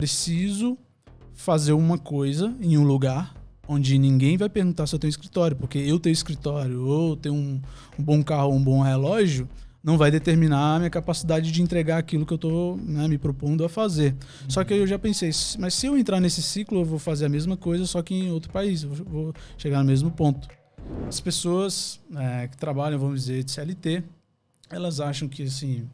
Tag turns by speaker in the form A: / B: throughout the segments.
A: preciso fazer uma coisa em um lugar onde ninguém vai perguntar se eu tenho escritório, porque eu ter escritório ou ter um bom carro ou um bom relógio não vai determinar a minha capacidade de entregar aquilo que eu estou, né, me propondo a fazer. Só que aí eu já pensei, mas se eu entrar nesse ciclo, eu vou fazer a mesma coisa, só que em outro país, eu vou chegar no mesmo ponto. As pessoas que trabalham, vamos dizer, de CLT, elas acham que assim,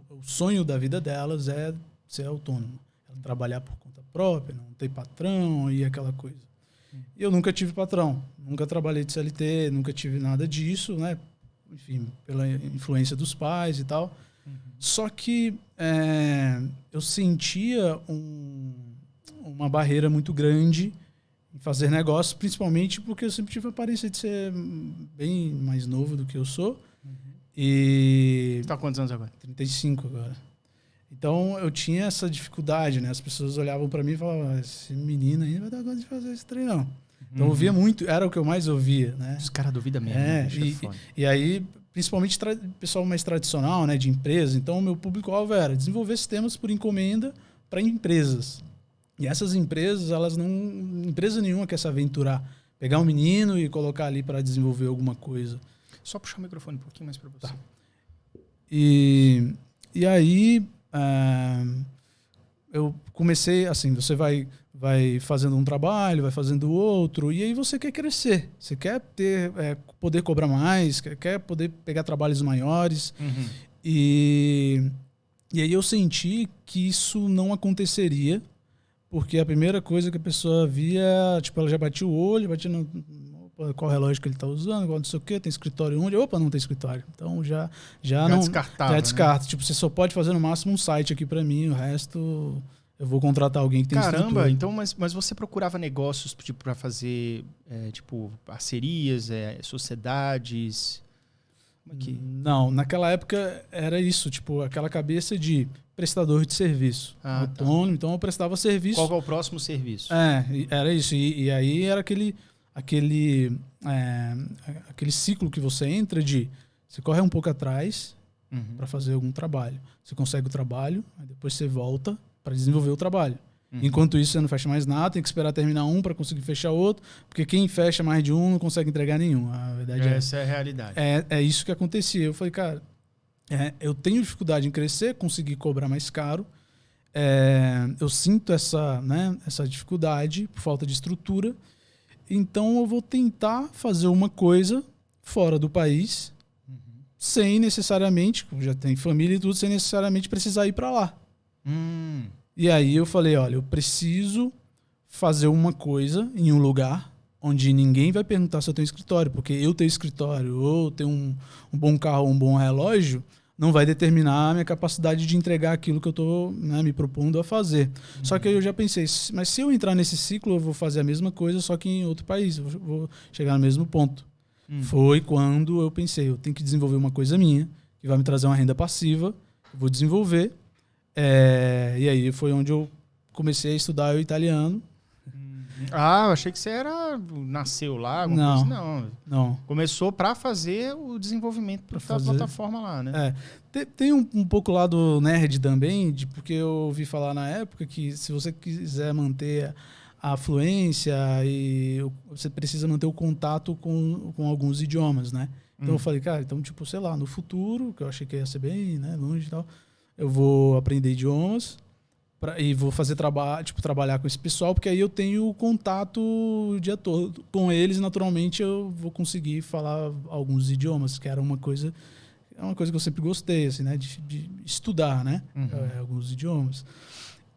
A: o sonho da vida delas é ser autônomo, é trabalhar por conta própria, não ter patrão e aquela coisa. E eu nunca tive patrão, nunca trabalhei de CLT, nunca tive nada disso, né? Enfim, pela influência dos pais e tal. Só que eu sentia uma barreira muito grande em fazer negócio, principalmente porque eu sempre tive a aparência de ser bem mais novo do que eu sou. E...
B: Você tá com quantos anos agora?
A: 35 agora. Então eu tinha essa dificuldade, né? As pessoas olhavam para mim e falavam, esse menino aí não vai dar conta de fazer esse trem, não. Então eu ouvia muito, era o que eu mais ouvia, né?
B: Os caras duvidam mesmo.
A: E aí, principalmente pessoal mais tradicional, né, de empresa, então o meu público-alvo era desenvolver sistemas por encomenda para empresas. E essas empresas, empresa nenhuma quer se aventurar, pegar um menino e colocar ali para desenvolver alguma coisa.
B: Só puxar o microfone um pouquinho mais para você.
A: Tá. E aí eu comecei assim, você vai fazendo um trabalho, vai fazendo outro, e aí você quer crescer, você quer poder cobrar mais, quer poder pegar trabalhos maiores. E aí eu senti que isso não aconteceria, porque a primeira coisa que a pessoa via, tipo, ela já batia o olho, batia no qual relógio que ele está usando, qual não sei o quê, tem escritório onde? Opa, não tem escritório. Então já não
B: descartava,
A: já descarta.
B: Né?
A: Tipo, você só pode fazer no máximo um site aqui para mim, o resto eu vou contratar alguém que tem
B: Caramba,
A: estrutura.
B: então, mas você procurava negócios tipo para fazer tipo parcerias, sociedades? Como é que...
A: Não, naquela época era isso, tipo, aquela cabeça de prestador de serviço, autônomo, tá. Então eu prestava serviço.
B: Qual é o próximo serviço?
A: Era isso. E aí era aquele ciclo que você entra de você corre um pouco atrás para fazer algum trabalho. Você consegue o trabalho, aí depois você volta para desenvolver o trabalho. Enquanto isso, você não fecha mais nada, tem que esperar terminar um para conseguir fechar outro, porque quem fecha mais de um não consegue entregar nenhum. A verdade
B: essa é a realidade.
A: É isso que acontecia. Eu falei, cara, eu tenho dificuldade em crescer, conseguir cobrar mais caro. Eu sinto essa dificuldade por falta de estrutura. Então eu vou tentar fazer uma coisa fora do país, sem necessariamente, já tem família e tudo, sem necessariamente precisar ir para lá. E aí eu falei, olha, eu preciso fazer uma coisa em um lugar onde ninguém vai perguntar se eu tenho escritório, porque eu ter escritório ou ter um bom carro ou um bom relógio não vai determinar a minha capacidade de entregar aquilo que eu estou, né, me propondo a fazer. Só que aí eu já pensei, mas se eu entrar nesse ciclo, eu vou fazer a mesma coisa, só que em outro país, eu vou chegar no mesmo ponto. Foi quando eu pensei, eu tenho que desenvolver uma coisa minha, que vai me trazer uma renda passiva, eu vou desenvolver. E aí foi onde eu comecei a estudar o italiano.
B: Eu achei que você nasceu lá. Não. Começou para fazer o desenvolvimento da plataforma lá, né?
A: Tem um pouco lá do nerd também, porque eu ouvi falar na época que se você quiser manter a fluência, você precisa manter o contato com alguns idiomas, né? Então eu falei, cara, então tipo, sei lá, no futuro, que eu achei que ia ser bem, né, longe e tal, eu vou aprender idiomas e vou fazer trabalhar com esse pessoal, porque aí eu tenho contato o dia todo com eles e naturalmente eu vou conseguir falar alguns idiomas, que era uma coisa que eu sempre gostei, assim, né, de estudar, né, alguns idiomas.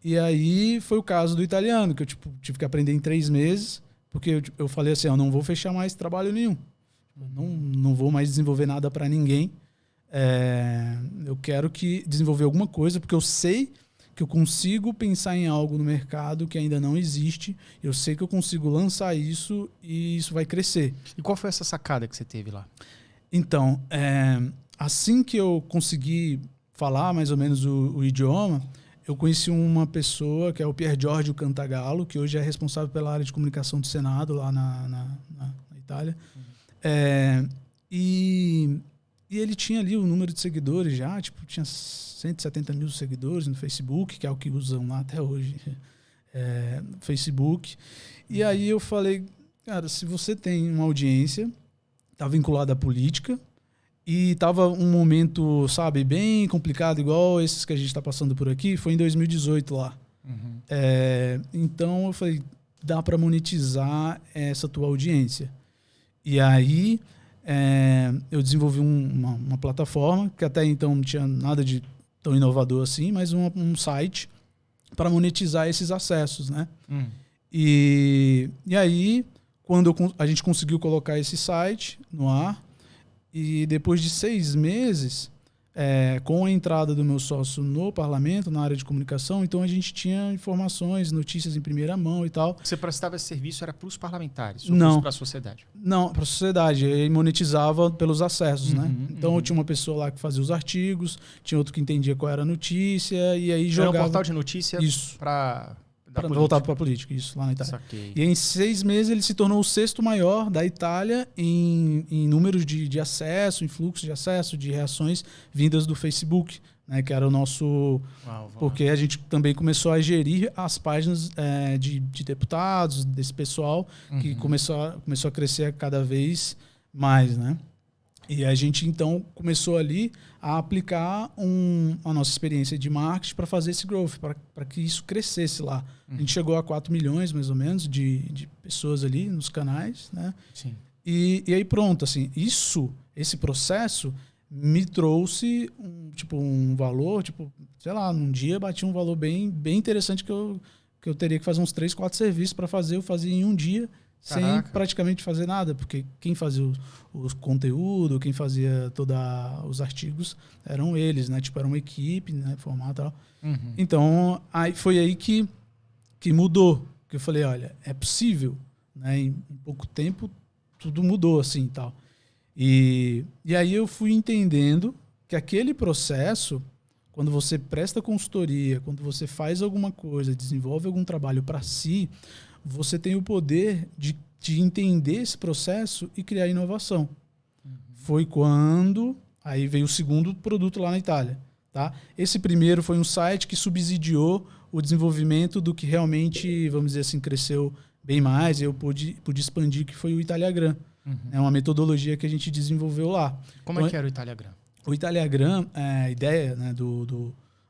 A: E aí foi o caso do italiano, que eu tive que aprender em 3 meses, porque eu falei assim, eu não vou fechar mais trabalho nenhum, não vou mais desenvolver nada para ninguém. Eu quero desenvolver alguma coisa, porque eu sei que eu consigo pensar em algo no mercado que ainda não existe, eu sei que eu consigo lançar isso e isso vai crescer.
B: E qual foi essa sacada que você teve lá?
A: Então, assim que eu consegui falar mais ou menos o idioma, eu conheci uma pessoa que é o Pier Giorgio Cantagallo, que hoje é responsável pela área de comunicação do Senado lá na Itália. E E ele tinha ali o número de seguidores já, tipo, tinha 170 mil seguidores no Facebook, que é o que usam lá até hoje, no Facebook. E aí eu falei, cara, se você tem uma audiência, tá vinculada à política, e tava um momento, sabe, bem complicado, igual esses que a gente tá passando por aqui, foi em 2018 lá.
B: Uhum.
A: Então eu falei, dá para monetizar essa tua audiência. E aí eu desenvolvi uma plataforma, que até então não tinha nada de tão inovador assim, mas um site para monetizar esses acessos, né? E aí, quando a gente conseguiu colocar esse site no ar, e depois de 6 meses, com a entrada do meu sócio no parlamento, na área de comunicação, então a gente tinha informações, notícias em primeira mão e tal.
B: Você prestava esse serviço, era para os parlamentares? Ou
A: não,
B: para a sociedade?
A: Não, para a sociedade. Ele monetizava pelos acessos, né? Então eu tinha uma pessoa lá que fazia os artigos, tinha outro que entendia qual era a notícia, e aí jogava...
B: Era um portal de notícias para...
A: voltar para a política, isso, lá na Itália.
B: Saquei.
A: E em 6 meses ele se tornou o 6º maior da Itália em números de acesso, em fluxo de acesso, de reações vindas do Facebook, né, que era o nosso... Porque a gente também começou a gerir as páginas de deputados, desse pessoal, que começou a crescer cada vez mais, né? E a gente, então, começou ali a aplicar a nossa experiência de marketing para fazer esse growth, para que isso crescesse lá. A gente chegou a 4 milhões, mais ou menos, de pessoas ali nos canais, né?
B: Sim.
A: E aí pronto, assim, esse processo me trouxe um valor, sei lá, num dia bati um valor bem interessante que eu teria que fazer uns 3, 4 serviços para fazer, eu fazia em um dia, sem praticamente fazer nada, porque quem fazia os conteúdo, quem fazia todos os artigos eram eles, né? Era uma equipe, né? Formada e tal. Então, foi aí que mudou. Que eu falei, olha, é possível, né? Em pouco tempo, tudo mudou assim e tal. E aí eu fui entendendo que aquele processo, quando você presta consultoria, quando você faz alguma coisa, desenvolve algum trabalho para si, você tem o poder de entender esse processo e criar inovação. Foi quando aí veio o segundo produto lá na Itália. Tá? Esse primeiro foi um site que subsidiou o desenvolvimento do que realmente, vamos dizer assim, cresceu bem mais. Eu pude expandir, que foi o Italiagram. É uma metodologia que a gente desenvolveu lá.
B: Como é que era o Italiagram?
A: O Italiagram, a ideia, né,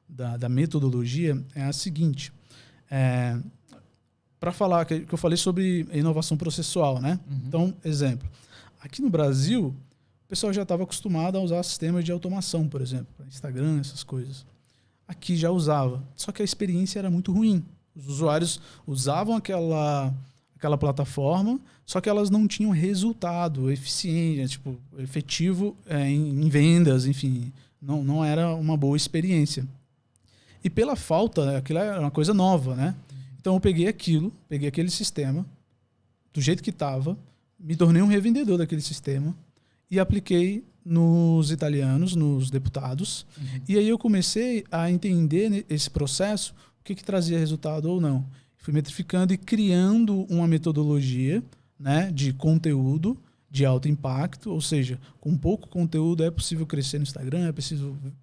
A: da metodologia é a seguinte. Para falar que eu falei sobre inovação processual, né? Então, exemplo. Aqui no Brasil, o pessoal já estava acostumado a usar sistemas de automação, por exemplo, Instagram, essas coisas. Aqui já usava, só que a experiência era muito ruim. Os usuários usavam aquela plataforma, só que elas não tinham resultado eficiente, efetivo em vendas, enfim, não era uma boa experiência. E pela falta, aquilo era uma coisa nova, né? Então eu peguei aquele sistema, do jeito que estava, me tornei um revendedor daquele sistema e apliquei nos italianos, nos deputados. E aí eu comecei a entender esse processo, o que trazia resultado ou não. Fui metrificando e criando uma metodologia, né, de conteúdo de alto impacto, ou seja, com pouco conteúdo é possível crescer no Instagram,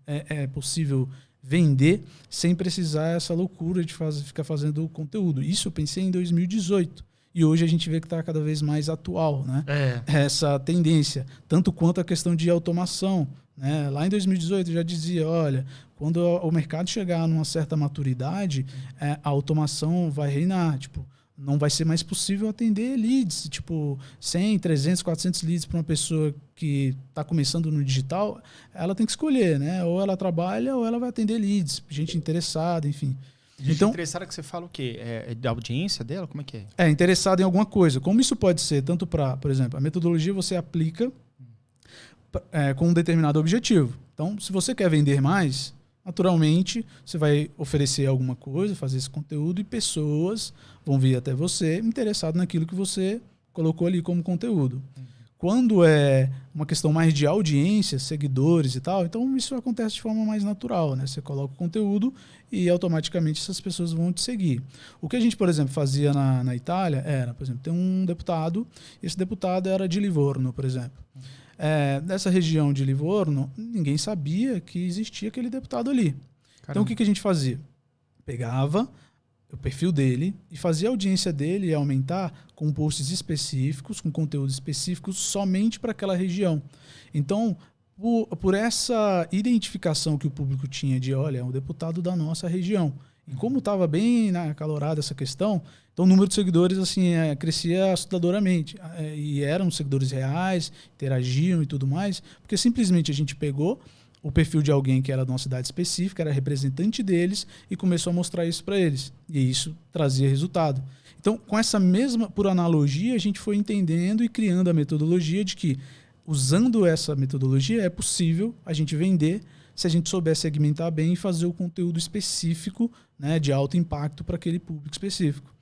A: é possível vender sem precisar essa loucura de ficar fazendo conteúdo. Isso eu pensei em 2018. E hoje a gente vê que está cada vez mais atual, né? Essa tendência. Tanto quanto a questão de automação. Né? Lá em 2018 eu já dizia, olha, quando o mercado chegar numa certa maturidade, a automação vai reinar. Não vai ser mais possível atender leads, 100, 300, 400 leads para uma pessoa que está começando no digital, ela tem que escolher, né? Ou ela trabalha ou ela vai atender leads, gente interessada, enfim.
B: Gente interessada que você fala o quê? É da audiência dela? Como é que é?
A: É interessada em alguma coisa. Como isso pode ser tanto para, por exemplo, a metodologia você aplica com um determinado objetivo. Então, se você quer vender mais, naturalmente, você vai oferecer alguma coisa, fazer esse conteúdo e pessoas vão vir até você interessado naquilo que você colocou ali como conteúdo. Quando é uma questão mais de audiência, seguidores e tal, então isso acontece de forma mais natural, né? Você coloca o conteúdo e automaticamente essas pessoas vão te seguir. O que a gente, por exemplo, fazia na Itália era, por exemplo, tem um deputado, esse deputado era de Livorno, por exemplo. dessa região de Livorno, ninguém sabia que existia aquele deputado ali. Caramba. Então, o que a gente fazia? Pegava o perfil dele e fazia a audiência dele aumentar com posts específicos, com conteúdos específicos somente para aquela região. Então, por essa identificação que o público tinha de, olha, é um deputado da nossa região. E como estava bem acalorada essa questão, então o número de seguidores assim, crescia assustadoramente. E eram seguidores reais, interagiam e tudo mais, porque simplesmente a gente pegou o perfil de alguém que era de uma cidade específica, era representante deles, e começou a mostrar isso para eles. E isso trazia resultado. Então, com essa mesma, por analogia, a gente foi entendendo e criando a metodologia de que, usando essa metodologia, é possível a gente vender se a gente souber segmentar bem e fazer o conteúdo específico, né, de alto impacto para aquele público específico.